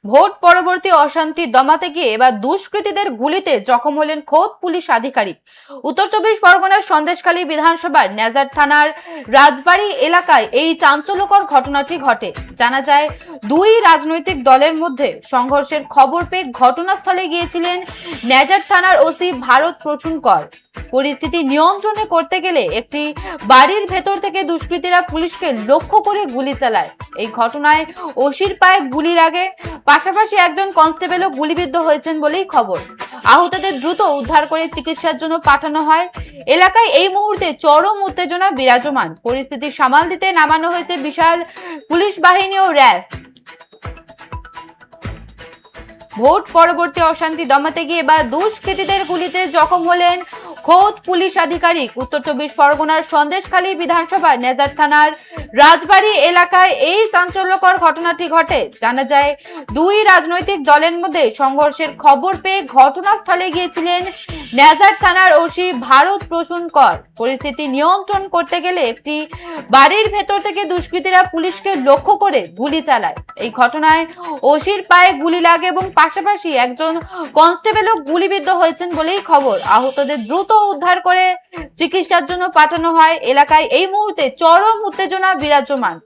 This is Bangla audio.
ভোট পরবর্তী অশান্তি দমাতে গিয়ে এবার দুষ্কৃতীদের গুলিতে জখম হলেন খোদ পুলিশ আধিকারিক। উত্তর চব্বিশ পরগনার সন্দেশখালী বিধানসভার নেজার থানার রাজবাড়ী এলাকায় এই চাঞ্চল্যকর ঘটনাটি ঘটে। জানা যায়, দুই রাজনৈতিক দলের মধ্যে সংঘর্ষের খবর পেয়ে ঘটনাস্থলে গিয়েছিলেন নেজার থানার ওসি ভারত প্রসূন কর। পরিস্থিতি নিয়ন্ত্রণে করতে গেলে একটি বাড়ির ভেতর থেকে দুষ্কৃতীরা পুলিশকে লক্ষ্য করে গুলি চালায়। এই ঘটনায় ওসির পায়ে গুলি লাগে, পাশাপাশি একজন কনস্টেবলও গুলিবিদ্ধ হয়েছেন বলেই খবর। আহতদের দ্রুত উদ্ধার করে চিকিৎসার জন্য পাঠানো হয়। এলাকায় এই মুহূর্তে চরম উত্তেজনা বিরাজমান। পরিস্থিতি সামাল দিতে নামানো হয়েছে বিশাল পুলিশ বাহিনী ও র্যাব। ভোট পরবর্তী অশান্তি দমাতে গিয়ে এবার দুষ্কৃতীদের গুলিতে জখম হলেন খোদ পুলিশ আধিকারিক। উত্তর চব্বিশ পরগনার সন্দেশখালী বিধানসভার নেজার থানার রাজবাড়ী এলাকায় এই চাঞ্চল্যকর ঘটনাটি ঘটে। জানা যায়, দুই রাজনৈতিক দলের মধ্যে সংঘর্ষের খবর পেয়ে ঘটনাস্থলে গিয়েছিলেন নেজার থানার ওসি ভারত প্রসূন কর। পরিস্থিতি নিয়ন্ত্রণ করতে গেলে একটি বাড়ির ভেতর থেকে দুষ্কৃতীরা পুলিশকে লক্ষ্য করে গুলি চালায়। এই ঘটনায় ওসির পায়ে গুলি লাগে এবং পাশাপাশি একজন কনস্টেবলও গুলিবিদ্ধ হয়েছেন বলেই খবর। আহতদের দ্রুত উদ্ধার করে চিকিৎসার জন্য পাঠানো হয়। এলাকায় এই মুহূর্তে চরম উত্তেজনা বিরাজমান।